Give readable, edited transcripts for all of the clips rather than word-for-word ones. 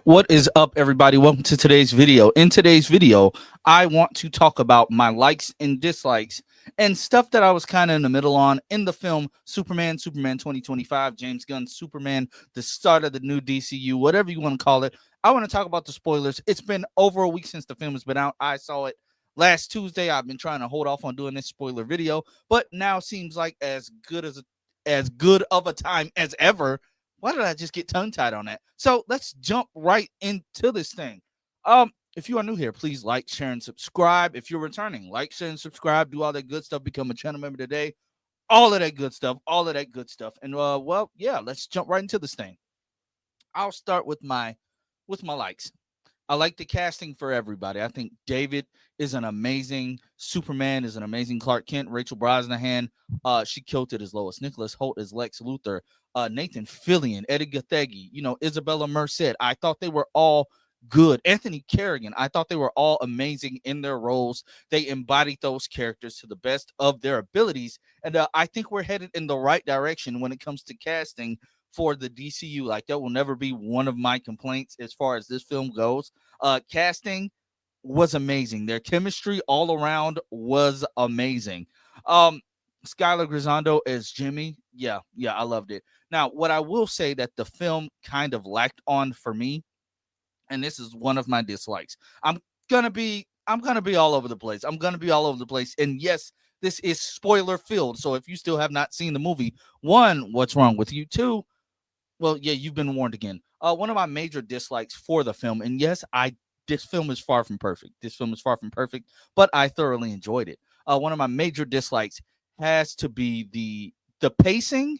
What is up, everybody? Welcome to today's video. In today's video, I want to talk about my likes and dislikes and stuff that I was kind of in the middle on in the film Superman 2025, James Gunn's Superman, the start of the new DCU, whatever you want to call it. I want to talk about the spoilers. It's been over a week since the film has been out. I saw it last Tuesday. I've been trying to hold off on doing this spoiler video, but now seems like as good of a time as ever. Why did I just get tongue tied on that? So let's jump right into this thing. If you are new here, please like, share, and subscribe. If you're returning, like, share, and subscribe. Do all that good stuff. Become a channel member today. All of that good stuff. All of that good stuff. And well, yeah, let's jump right into this thing. I'll start with my likes. I like the casting for everybody. I think David is an amazing Superman, is an amazing Clark Kent. Rachel Brosnahan, she killed it as Lois. Nicholas Hoult as Lex Luthor. Nathan Fillion, Eddie Gathegi, Isabella Merced. I thought they were all good. Anthony Kerrigan, I thought they were all amazing in their roles. They embodied those characters to the best of their abilities. And I think we're headed in the right direction when it comes to casting for the DCU. Like, that will never be one of my complaints as far as this film goes. Casting was amazing. Their chemistry all around was amazing. Skylar Grisando as Jimmy. Yeah, I loved it. Now, what I will say that the film kind of lacked on for me, and this is one of my dislikes. I'm gonna be all over the place. I'm gonna be all over the place. And yes, this is spoiler filled. So if you still have not seen the movie, one, what's wrong with you? Two, well, yeah, you've been warned again. One of my major dislikes for the film, and yes, this film is far from perfect. This film is far from perfect, but I thoroughly enjoyed it. One of my major dislikes has to be the pacing,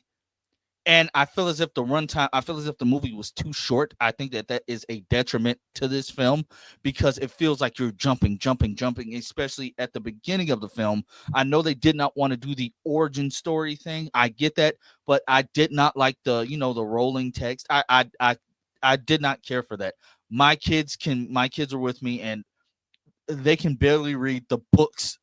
and I feel as if the runtime, I feel as if the movie was too short. I think that is a detriment to this film because it feels like you're jumping, especially at the beginning of the film. I know they did not want to do the origin story thing. I get that, but I did not like the rolling text. I did not care for that. My kids are with me, and they can barely read the books.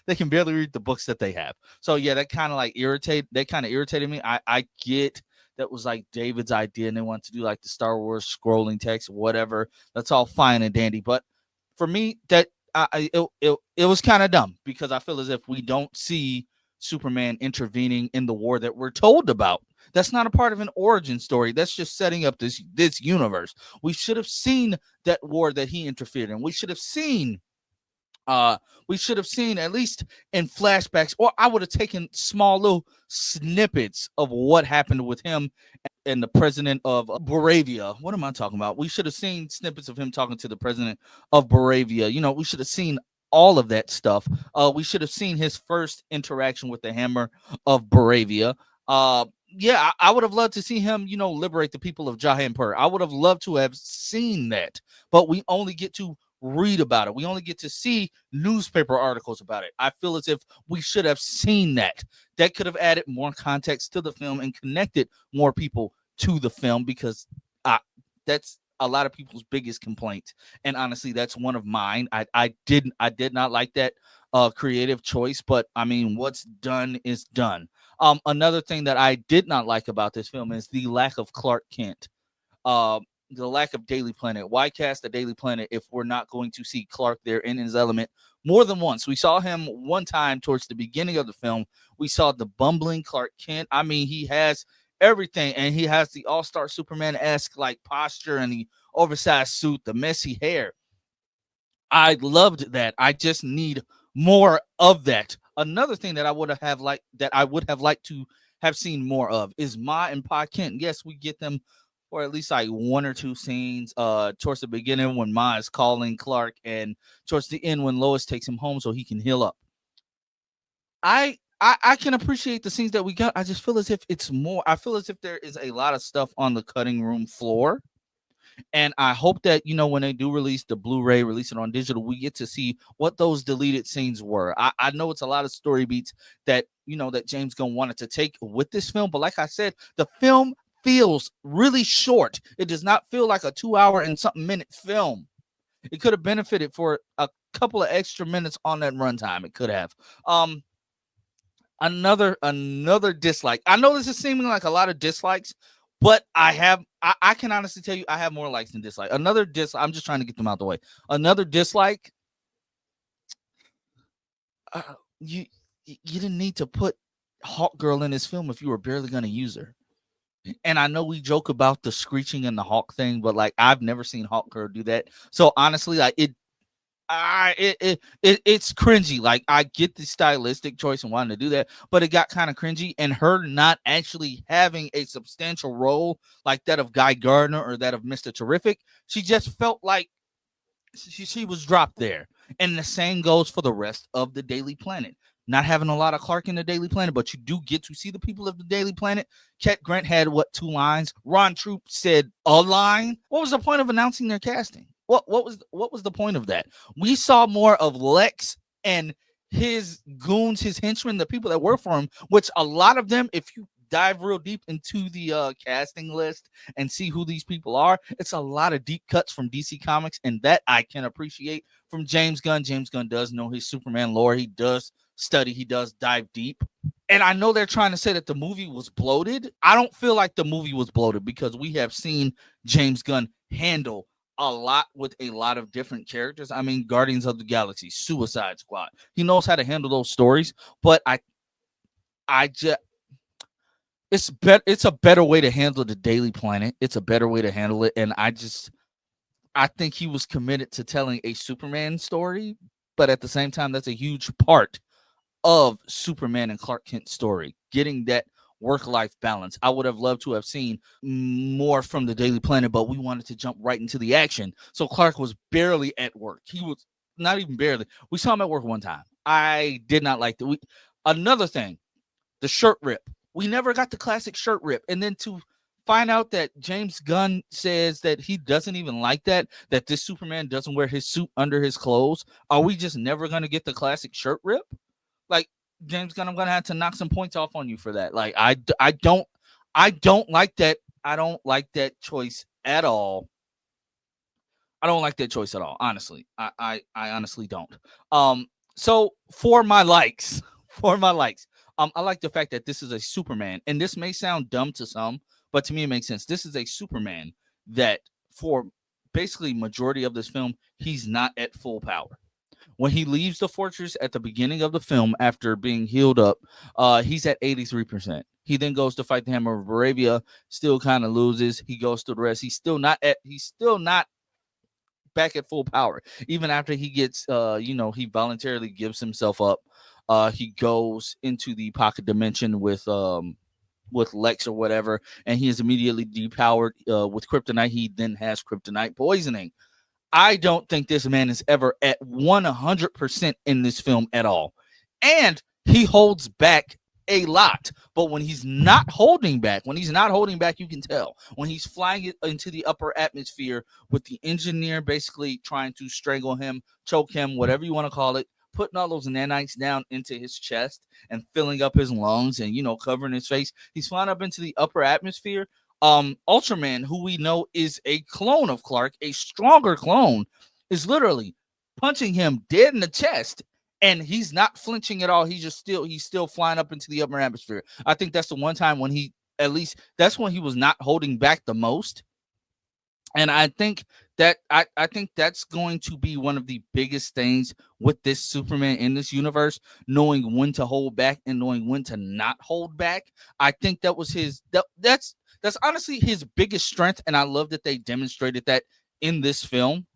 They can barely read the books that they have. So yeah, that kind of irritated me. I get that was like David's idea and they want to do like the Star Wars scrolling text, whatever. That's all fine and dandy. But for me, that it was kind of dumb because I feel as if we don't see Superman intervening in the war that we're told about. That's not a part of an origin story. That's just setting up this universe. We should have seen that war that he interfered in. Uh we should have seen at least in flashbacks, or I would have taken small little snippets of what happened with him and the president of Boravia. What am I talking about? We should have seen snippets of him talking to the president of Boravia. We should have seen all of that stuff. We should have seen his first interaction with the Hammer of Boravia. Yeah, I would have loved to see him, liberate the people of Jahanpur. I would have loved to have seen that, but we only get to read about it. We only get to see newspaper articles about it. I feel as if we should have seen that. That could have added more context to the film and connected more people to the film because that's a lot of people's biggest complaint. And honestly, that's one of mine. I did not like that creative choice, but I mean, what's done is done. Another thing that I did not like about this film is the lack of Clark Kent. The lack of Daily Planet. Why cast the Daily Planet if we're not going to see Clark there in his element more than once? We saw him one time towards the beginning of the film. We saw the bumbling Clark Kent. I mean, he has everything, and he has the all-star Superman-esque like posture and the oversized suit, the messy hair. I loved that. I just need more of that. Another thing that I would have liked to have seen more of is Ma and Pa Kent. Yes, we get them for at least like one or two scenes towards the beginning when Ma is calling Clark, and towards the end when Lois takes him home so he can heal up. I can appreciate the scenes that we got. I just feel as if it's more. I feel as if there is a lot of stuff on the cutting room floor, and I hope that when they do release the Blu-ray, release it on digital, we get to see what those deleted scenes were. I know it's a lot of story beats that that James Gunn wanted to take with this film, but like I said, the film feels really short. It does not feel like a 2 hour and something minute film. It could have benefited for a couple of extra minutes on that runtime. It could have. Another dislike. I know this is seeming like a lot of dislikes. But I can honestly tell you I have more likes than dislikes. Another dislike, I'm just trying to get them out the way. Another dislike, uh, you you didn't need to put Hawk Girl in this film if you were barely gonna use her. And I know we joke about the screeching and the Hawk thing, but like I've never seen Hawk Girl do that. So honestly, like it's cringy. Like I get the stylistic choice and wanting to do that, but it got kind of cringy. And her not actually having a substantial role like that of Guy Gardner or that of Mr. Terrific, she just felt like she was dropped there. And the same goes for the rest of the Daily Planet. Not having a lot of Clark in the Daily Planet, but you do get to see the people of the Daily Planet. Ket Grant had what, 2 lines? Ron Troop said a line. What was the point of announcing their casting? What was the point of that? We saw more of Lex and his goons, his henchmen, the people that work for him, which a lot of them, if you dive real deep into the casting list and see who these people are, it's a lot of deep cuts from DC Comics, and that I can appreciate from James Gunn. James Gunn does know his Superman lore. He does study, he does dive deep. And I know they're trying to say that the movie was bloated. I don't feel like the movie was bloated because we have seen James Gunn handle a lot with a lot of different characters. I mean, Guardians of the Galaxy, Suicide Squad. He knows how to handle those stories, but I just it's a better way to handle the Daily Planet. It's a better way to handle it, and I think he was committed to telling a Superman story, but at the same time, that's a huge part of Superman and Clark Kent's story, getting that work-life balance. I would have loved to have seen more from the Daily Planet, but we wanted to jump right into the action. So Clark was barely at work. He was not even barely. We saw him at work one time. I did not like the another thing, the shirt rip. We never got the classic shirt rip. And then to find out that James Gunn says that he doesn't even like that this Superman doesn't wear his suit under his clothes. Are we just never going to get the classic shirt rip? Like, James Gunn, I'm gonna have to knock some points off on you for that. Like, I don't like that. I don't like that choice at all. I don't like that choice at all. Honestly, I honestly don't. So for my likes, for my likes, I like the fact that this is a Superman, and this may sound dumb to some, but to me it makes sense. This is a Superman that, for basically majority of this film, he's not at full power. When he leaves the fortress at the beginning of the film after being healed up, he's at 83%. He then goes to fight the Hammer of Arabia, still kind of loses. He goes through the rest. He's still not back at full power. Even after he gets he voluntarily gives himself up. He goes into the pocket dimension with Lex or whatever, and he is immediately depowered with kryptonite. He then has kryptonite poisoning. I don't think this man is ever at 100% in this film at all. And he holds back a lot. But when he's not holding back, you can tell. When he's flying it into the upper atmosphere with the engineer basically trying to strangle him, choke him, whatever you want to call it, putting all those nanites down into his chest and filling up his lungs and, covering his face. He's flying up into the upper atmosphere. Ultraman, who we know is a clone of Clark, a stronger clone, is literally punching him dead in the chest, and he's not flinching at all. He's still flying up into the upper atmosphere. I think that's the one time when that's when he was not holding back the most. And I think I think that's going to be one of the biggest things with this Superman in this universe, knowing when to hold back and knowing when to not hold back. I think that was that's honestly his biggest strength, and I love that they demonstrated that in this film.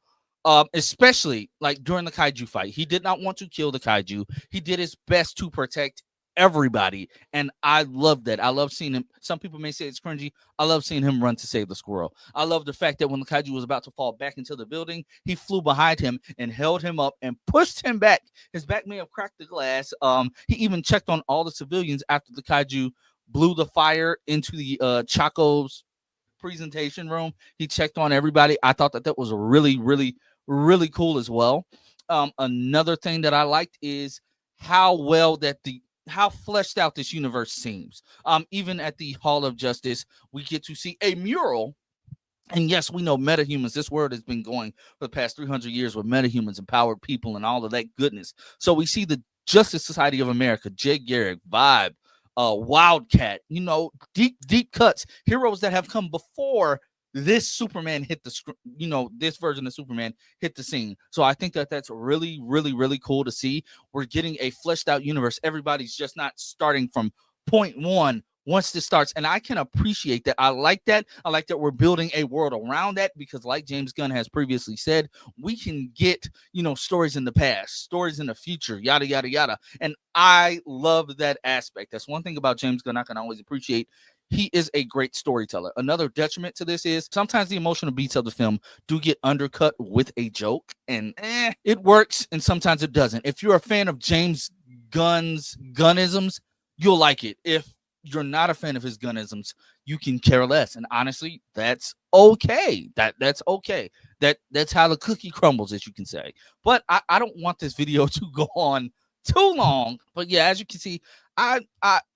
Especially like during the kaiju fight, he did not want to kill the kaiju. He did his best to protect everybody, and I love that. I love seeing him. Some people may say it's cringy. I love seeing him run to save the squirrel. I love the fact that when the kaiju was about to fall back into the building, he flew behind him and held him up and pushed him back. His back may have cracked the glass. He even checked on all the civilians after the kaiju blew the fire into the Chaco's presentation room. He checked on everybody. I thought that was really, really, really cool as well. Another thing that I liked is how fleshed out this universe seems. Even at the Hall of Justice, we get to see a mural. And yes, we know metahumans. This world has been going for the past 300 years with metahumans, empowered people, and all of that goodness. So we see the Justice Society of America, Jay Garrick, Vibe, Wildcat, you know, deep cuts, heroes that have come before this Superman hit the screen, you know, this version of Superman hit the scene. So I think that that's really, really, really cool to see. We're getting a fleshed out universe. Everybody's just not starting from point one once this starts. And I can appreciate that. I like that. I like that we're building a world around that because, like James Gunn has previously said, we can get, you know, stories in the past, stories in the future, yada, yada, yada. And I love that aspect. That's one thing about James Gunn I can always appreciate. He is a great storyteller. Another detriment to this is sometimes the emotional beats of the film do get undercut with a joke, and it works, and sometimes it doesn't. If you're a fan of James Gunn's Gunnisms, you'll like it. If you're not a fan of his Gunnisms, you can care less. And honestly, that's okay. That's okay. That's how the cookie crumbles, as you can say. But I don't want this video to go on too long. But yeah, as you can see, I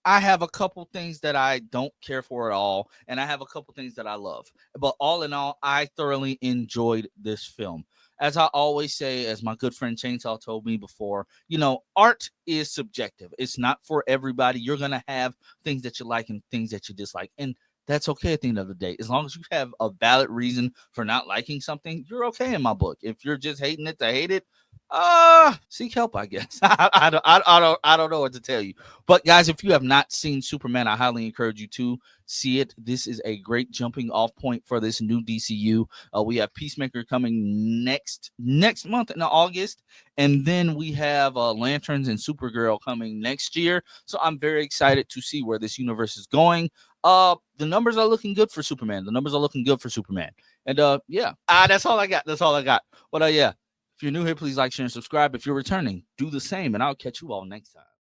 have a couple things that I don't care for at all, and I have a couple things that I love. But all in all, I thoroughly enjoyed this film. As I always say, as my good friend Chainsaw told me before, you know, art is subjective. It's not for everybody. You're gonna have things that you like and things that you dislike, and that's okay at the end of the day. As long as you have a valid reason for not liking something, you're okay in my book. If you're just hating it to hate it, seek help, I guess. I don't know what to tell you. But guys, if you have not seen Superman, I highly encourage you to see it. This is a great jumping off point for this new DCU. We have Peacemaker coming next month in August, and then we have Lanterns and Supergirl coming next year. So I'm very excited to see where this universe is going. The numbers are looking good for Superman. And yeah, that's all I got. But yeah. If you're new here, please like, share, and subscribe. If you're returning, do the same, and I'll catch you all next time.